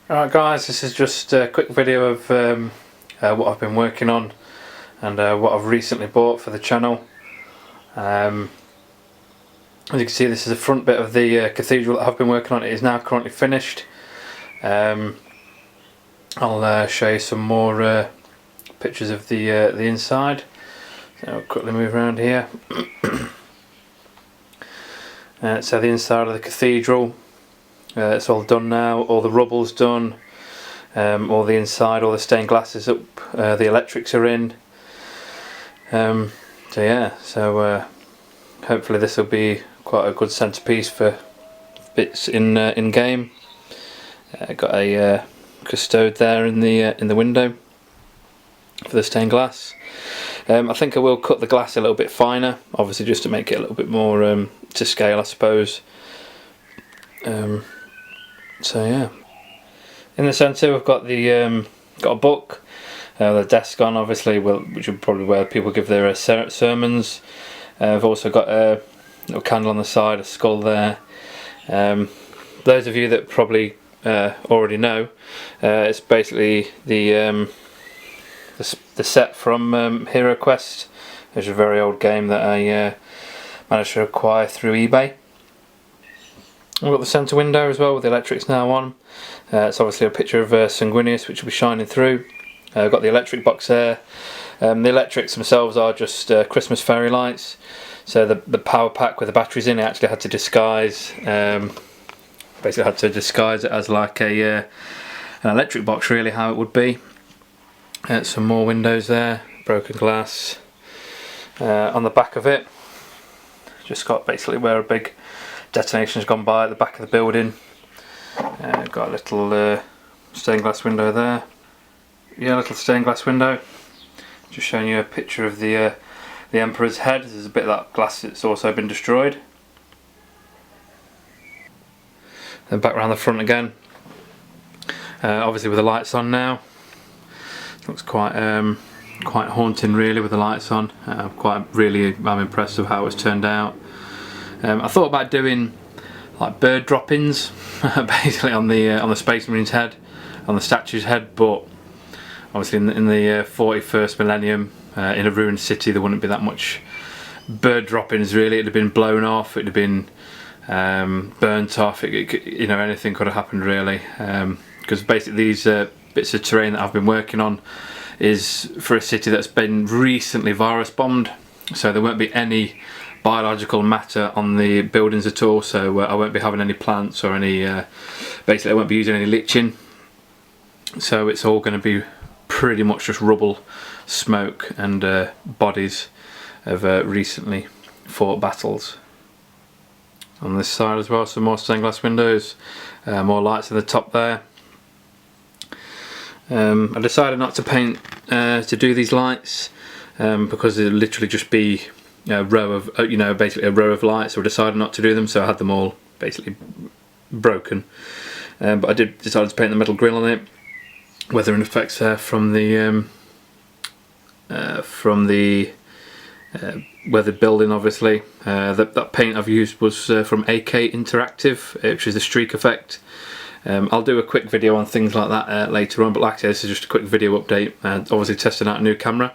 Alright guys, this is just a quick video of what I've been working on and what I've recently bought for the channel. As you can see, this is the front bit of the cathedral that I've been working on. It is now currently finished. I'll show you some more pictures of the inside. So I'll quickly move around here. So the inside of the cathedral. It's all done now, all the rubble's done, all the inside, all the stained glass is up, the electrics are in. So yeah, hopefully this will be quite a good centerpiece for bits in game. Got a custode there in the window for the stained glass. I think I will cut the glass a little bit finer, obviously just to make it a little bit more to scale, I suppose. So yeah, in the centre we've got the got a book, the desk on obviously, which is probably where people give their sermons. I've also got a little candle on the side, a skull there. Those of you that probably already know, it's basically the set from Hero Quest, which is a very old game that I managed to acquire through eBay. We've got the centre window as well with the electrics now on. It's obviously a picture of Sanguinius, which will be shining through. I've got the electric box there. The electrics themselves are just Christmas fairy lights. So the power pack with the batteries in, it actually had to disguise, basically had to disguise it as like an electric box, really, how it would be. Some more windows there, broken glass. On the back of it, just got basically where a big detonation has gone by at the back of the building. Got a little stained glass window there. Yeah, a little stained glass window. Just showing you a picture of the Emperor's head. There's a bit of that glass that's also been destroyed. Then back around the front again. Obviously with the lights on now. Looks quite haunting, really, with the lights on. I'm impressed with how it's turned out. I thought about doing like bird droppings basically on the Space Marine's head, on the statue's head, but obviously in the 41st millennium, in a ruined city, there wouldn't be that much bird droppings, really. It'd have been blown off, it'd have been burnt off, you know, anything could have happened, really, because basically these bits of terrain that I've been working on is for a city that's been recently virus bombed, so there won't be any biological matter on the buildings at all, so I won't be having any plants or any, basically I won't be using any litching, so it's all going to be pretty much just rubble, smoke and bodies of recently fought battles. On this side as well, some more stained glass windows, more lights at the top there. I decided not to paint to do these lights because it'll literally just be a row of, basically a row of lights, so I decided not to do them, so I had them all basically broken. But I did decide to paint the metal grill on it. Weathering effects there from the weathered building, obviously. That paint I've used was from AK Interactive, which is the streak effect. I'll do a quick video on things like that later on, but like I said, this is just a quick video update, and obviously testing out a new camera.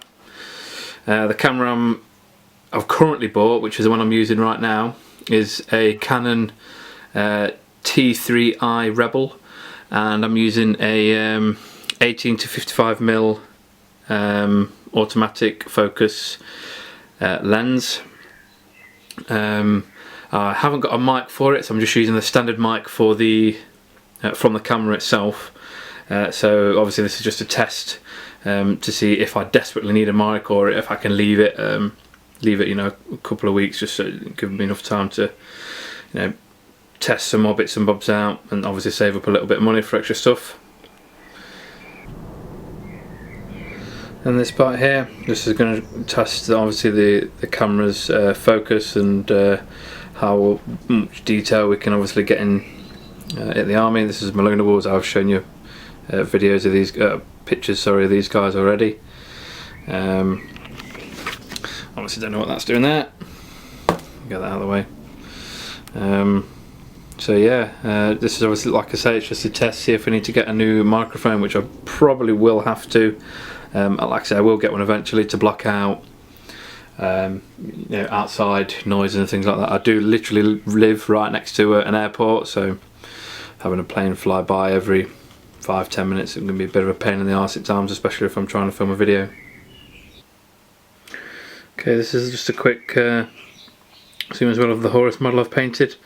The camera I've currently bought, which is the one I'm using right now, is a Canon T3i Rebel, and I'm using a 18 to 55mm automatic focus lens. I haven't got a mic for it, so I'm just using the standard mic for the from the camera itself. So obviously this is just a test to see if I desperately need a mic or if I can leave it, you know, a couple of weeks, just so give me enough time to, you know, test some more bits and bobs out and obviously save up a little bit of money for extra stuff. And this part here, this is going to test obviously the camera's focus and how much detail we can obviously get in at the army. This is my Lunar Wars. I've shown you videos of these pictures, sorry, of these guys already. Obviously don't know what that's doing there. Get that out of the way. So yeah, this is obviously, like I say, it's just a test, see if we need to get a new microphone, which I probably will have to. Like I say, I will get one eventually to block out outside noise and things like that. I do literally live right next to an airport, so having a plane fly by every 5-10 minutes is going to be a bit of a pain in the arse at times, especially if I'm trying to film a video. Okay, this is just a quick zoom as well of the Horus model I've painted,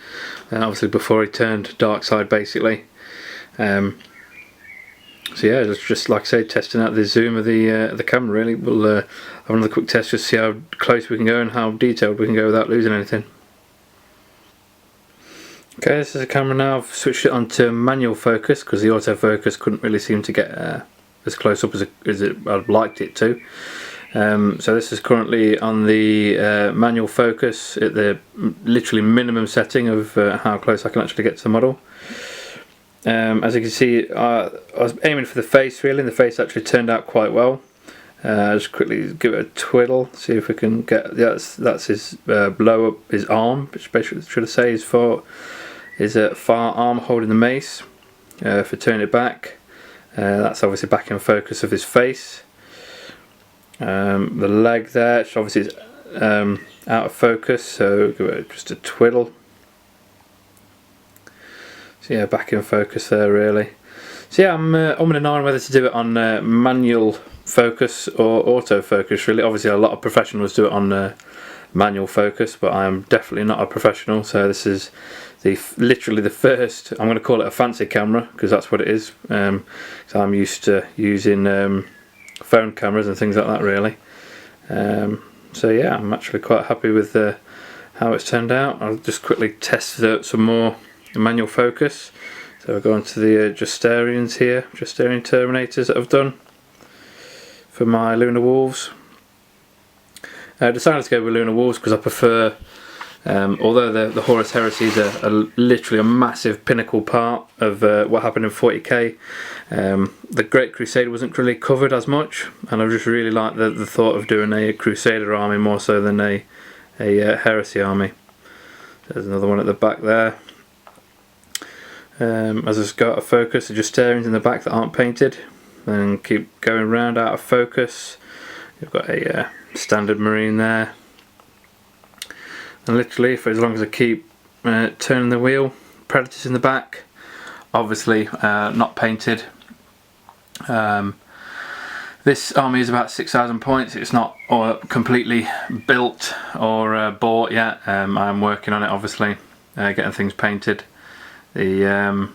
obviously before he turned dark side basically. So yeah, just like I say, testing out the zoom of the camera really. We'll have another quick test just to see how close we can go and how detailed we can go without losing anything. Okay, this is a camera now. I've switched it onto manual focus because the autofocus couldn't really seem to get as close up as I'd liked it to. So this is currently on the manual focus at the literally minimum setting of how close I can actually get to the model. As you can see, I was aiming for the face really, and the face actually turned out quite well. Just quickly give it a twiddle, see if we can get, that's his blow up his arm, especially should I say his far arm holding the mace. If I turn it back, that's obviously back in focus of his face. The leg there, which obviously is out of focus, so give it just a twiddle. So yeah, back in focus there really. So yeah, I'm and ahhing whether to do it on manual focus or autofocus really. Obviously a lot of professionals do it on manual focus, but I am definitely not a professional, so this is literally the first, I'm going to call it a fancy camera because that's what it is. So I'm used to using phone cameras and things like that really. So yeah, I'm actually quite happy with how it's turned out. I'll just quickly test some more manual focus. So we'll go on to the Justerians here, Justerian Terminators that I've done for my Lunar Wolves. I decided to go with Lunar Wolves because I prefer, although the Horus Heresies are literally a massive pinnacle part of what happened in 40k, the Great Crusade wasn't really covered as much, and I just really like the thought of doing a Crusader army more so than a Heresy army. There's another one at the back there. As I just go out of focus, the Justerians in the back that aren't painted, and keep going round out of focus. You've got a standard Marine there, and literally for as long as I keep turning the wheel, Predators in the back, obviously not painted. This army is about 6,000 points. It's not completely built or bought yet. I'm working on it obviously, getting things painted. The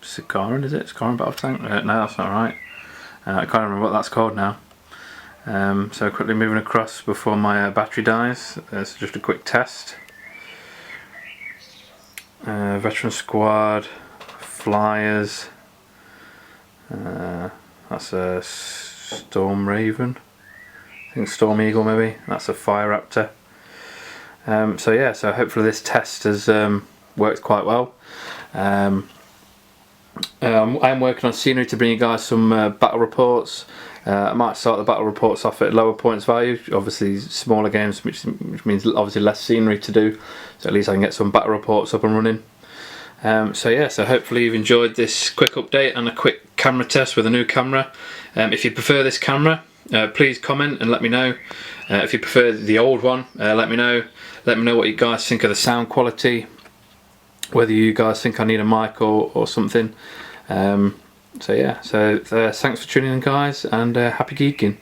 Sikaran, is it? Sikaran battle tank? No, that's not right. I can't remember what that's called now. So quickly moving across before my battery dies. So just a quick test. Veteran squad, flyers. That's a Storm Raven. I think Storm Eagle maybe. That's a Fire Raptor. So yeah, so hopefully this test has worked quite well. I'm working on scenery to bring you guys some battle reports. I might start the battle reports off at lower points value, obviously smaller games, which means obviously less scenery to do, so at least I can get some battle reports up and running. So yeah, so hopefully you've enjoyed this quick update and a quick camera test with a new camera. If you prefer this camera, please comment and let me know. If you prefer the old one, let me know what you guys think of the sound quality, whether you guys think I need a mic or something. So yeah, so thanks for tuning in guys, and happy geeking.